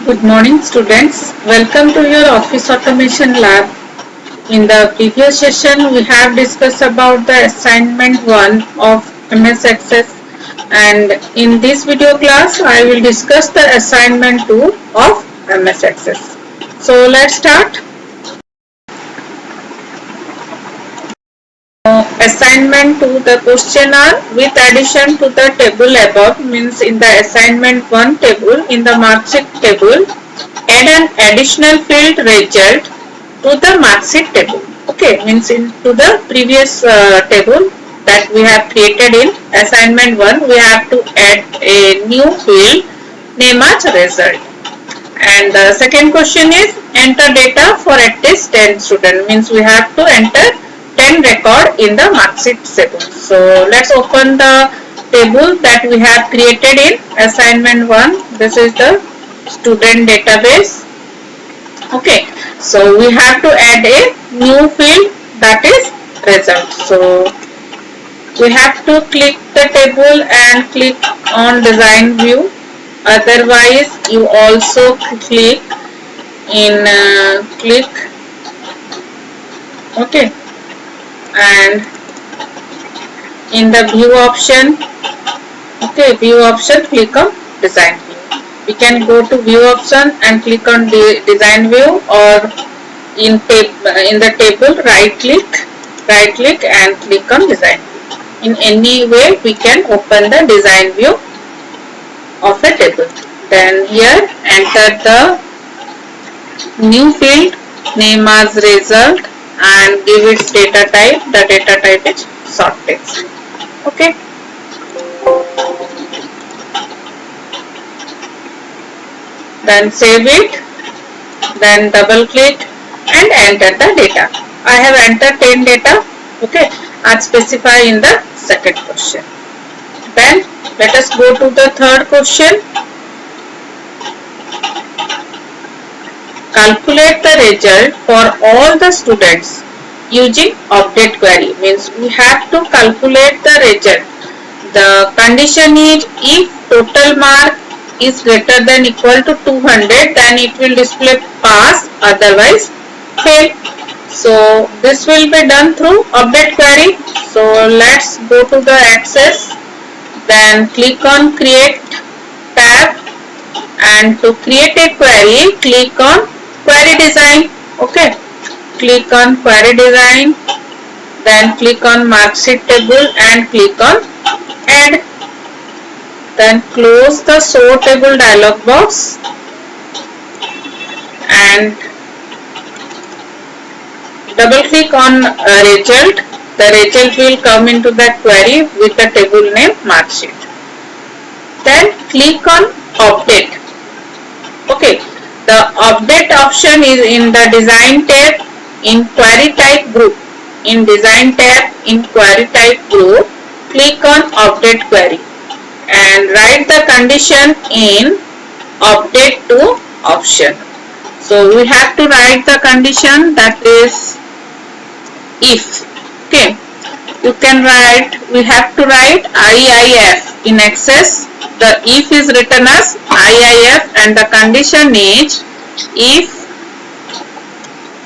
Good morning students. Welcome to your office automation lab. In the previous session we have discussed about the assignment 1 of MS Access, and in this video class I will discuss the assignment 2 of MS Access. So let's start. Assignment 2, the question are with addition to the table above, means in the assignment 1 table, in the marksheet table, add an additional field result to the marksheet table. Okay, means into the previous table that we have created in assignment 1, we have to add a new field name as result. And the second question is enter data for at least 10 students, means we have to enter 10 record in the marksheet table. So let's open the table that we have created in assignment 1. This is the student database. Okay, so we have to add a new field, that is result. So we have to click the table and click on design view. Otherwise you also click in okay, and in the view option, okay, view option, click on design view. We can go to view option and click on the design view, or in the table right click and click on design view. In any way we can open the design view of a table. Then here enter the new field name as result and give its data type. The data type is short text. Okay. Then save it. Then double click and enter the data. I have entered 10 data. Okay, as specified in the second question. Then let us go to the third question. Calculate the result for all the students using update query, means we have to calculate the result. The condition is if total mark is greater than equal to 200, then it will display pass, otherwise fail. So this will be done through update query. So let's go to the access, then click on create tab, and to create a query click on query design. Okay, click on query design, then click on marksheet table and click on add. Then close the show table dialog box and double click on result. The result will come into the query with the table name marksheet. Then click on update. Okay, the update option is in the design tab in query type group. In design tab in query type group, click on update query and write the condition in update to option. So we have to write the condition, that is if. Okay, you can write, we have to write IIF in access. The if is written as IIF and the condition is if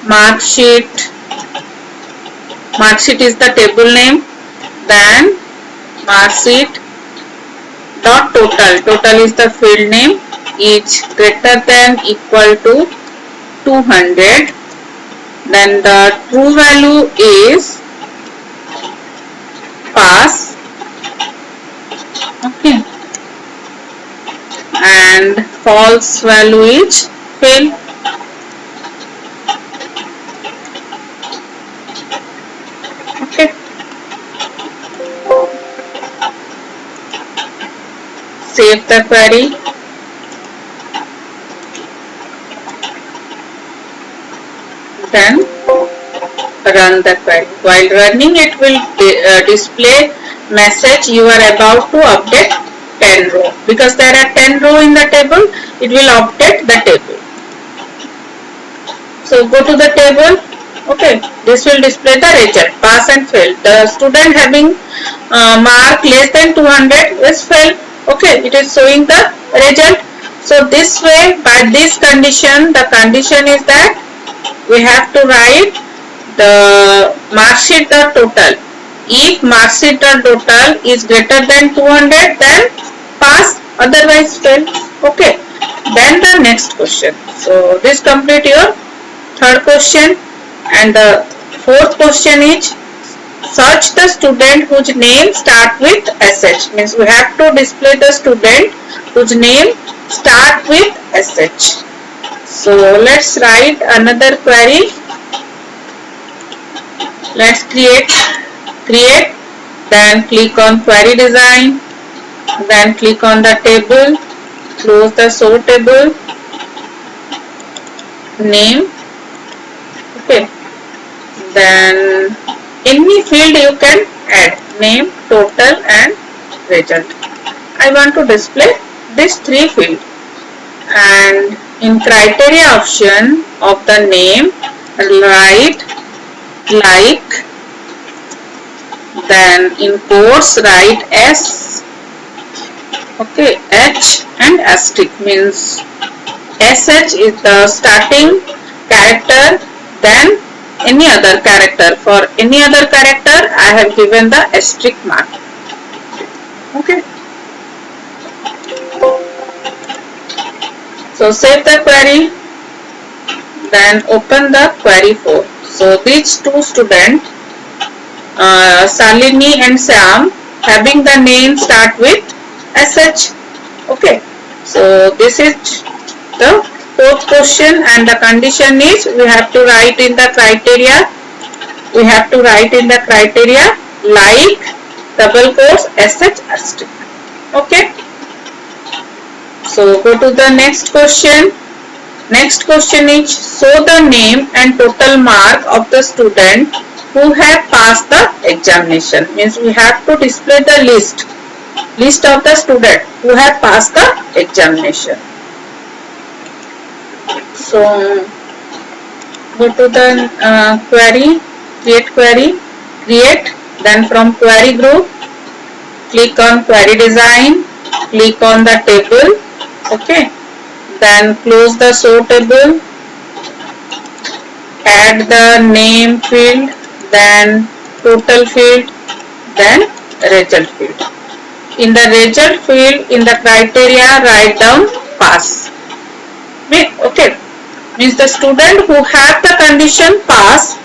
marksheet is the table name, then marksheet dot total is the field name, is greater than equal to 200, then the true value is pass. Okay, and false value is fail. Okay, save the query. Then run the query. While running, it will display message you are about to update 10 row, because there are 10 row in the table. It will update the table. So go to the table. Okay, this will display the result, pass and fail. The student having mark less than 200 is fail. Okay, it is showing the result. So So this way, by this condition, the condition is that we have to write the mark sheet total. If mark sheet total is greater than 200, then pass, otherwise fail. Okay. Then the next question. So this complete your third question, and the fourth question is search the student whose name start with SH. Means we have to display the student whose name start with SH. So let's write another query. Let's create, then click on query design, then click on the table, close the show table, name. Okay, then any field you can add, name, total and result. I want to display these three fields, and in criteria option of the name write like, then in quotes write S, okay, H and asterisk, means SH is the starting character, then any other character. For any other character I have given the asterisk mark. Okay. So save the query, then open the query 4. So these two students, Salini and Sam, having the name start with SH. Okay. So this is the fourth question, and the condition is we have to write in the criteria. We have to write in the criteria like double quotes SH asterisk. Okay. So go to the next question. Next question is show the name and total mark of the student who have passed the examination. Means we have to display the list of the student who have passed the examination. So go to the query, create, then from query group click on query design, click on the table. Okay, then close the show table, add the name field, then total field, then result field. In the result field, in the criteria write down pass. Okay, means the student who have the condition pass,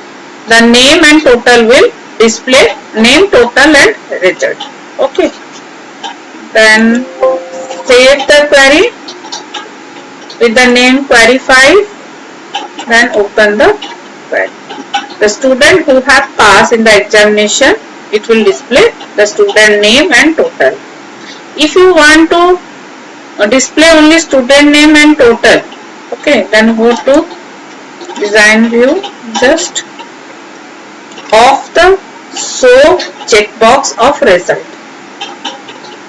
the name and total will display, name, total and result. Okay, then save the query with the name query 5, then open the query. The student who have passed in the examination, it will display the student name and total. If you want to display only student name and total, okay, then go to design view, just off the show checkbox of result.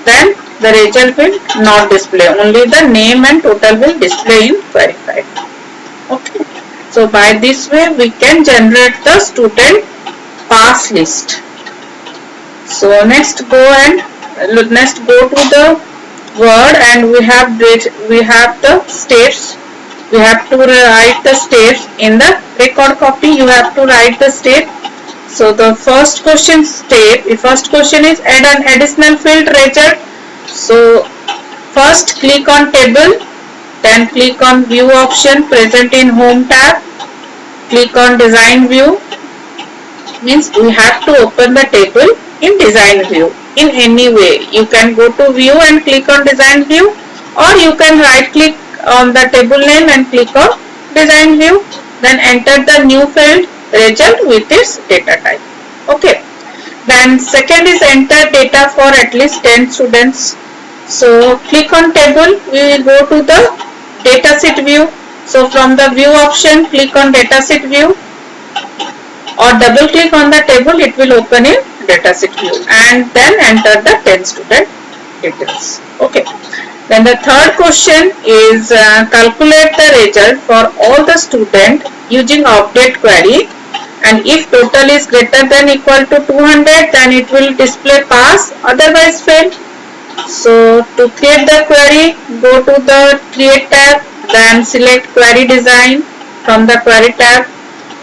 Then the result will not display, only the name and total will display in query 5. Okay, so by this way we can generate the student pass list. So next go to the Word, and we have the steps. We have to write the steps in the record copy. You have to write the step. So the first question is add an additional field result. So first click on table, then click on view option present in home tab, click on design view. Means we have to open the table in design view in any way. You can go to view and click on design view, or you can right click on the table name and click on design view, then enter the new field result with its data type. Okay, then second is enter data for at least 10 students. So click on table, we will go to the datasheet view. So from the view option, click on datasheet view, or double click on the table, it will open in datasheet view, and then enter the 10 student details. Okay, then the third question is calculate the result for all the student using update query, and if total is greater than equal to 200, then it will display pass, otherwise fail. So to create the query, go to the create tab, then select query design from the query tab,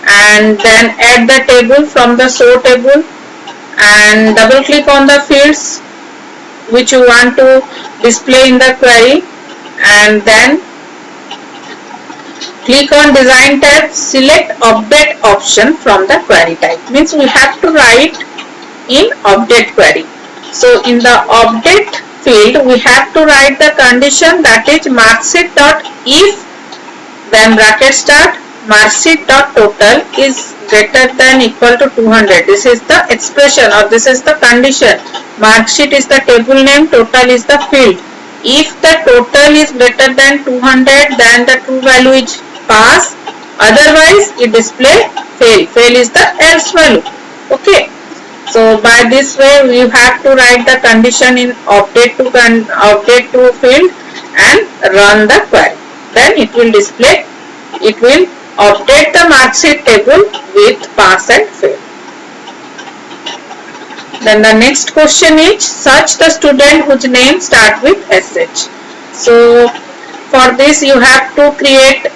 and then add the table from the show table, and double click on the fields which you want to display in the query, and then click on design tab, select update option from the query type. Means we have to write in update query. So in the update field we have to write the condition, that is marksheet dot if, then bracket start, marksheet dot total is greater than equal to 200. This is the expression, or this is the condition. Marksheet is the table name, total is the field. If the total is greater than 200, then the true value is pass, otherwise it display fail. Fail is the else value. Okay. So by this way you have to write the condition in update to field and run the query. Then it will display, it will update the marksheet table with pass and fail. Then the next question is, search the student whose name start with SH. So for this you have to create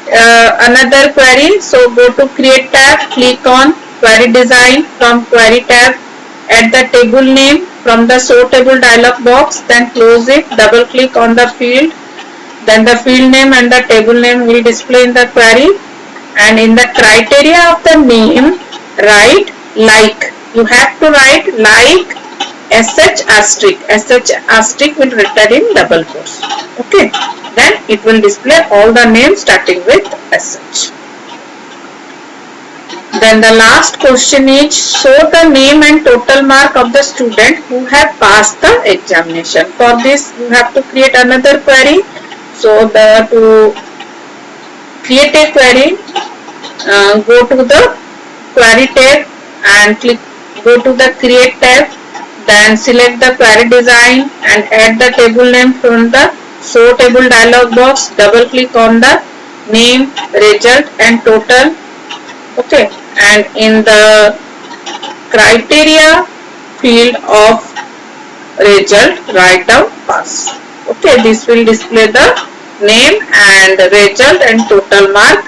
another query. So go to create tab, click on query design from query tab, add the table name from the show table dialog box, then close it, double click on the field, then the field name and the table name will display in the query, and in the criteria of the name write like. You have to write like sh asterisk. Sh asterisk will written in double quotes. Okay. Then it will display all the names starting with sh. Then the last question is, show the name and total mark of the student who have passed the examination. For this you have to create another query. So to create a query, go to the query tab and go to the create tab, then select the query design and add the table name from the show table dialog box, double click on the name, result and total. Okay, and in the criteria field of result write down pass. Okay, this will display the name and result and total mark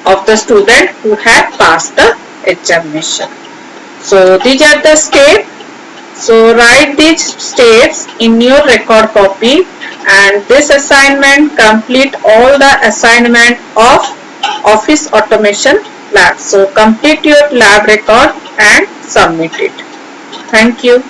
of the student who have passed the examination. So these are the steps. So write these steps in your record copy, and this assignment complete all the assignment of Office Automation Lab. So complete your lab record and submit it. Thank you.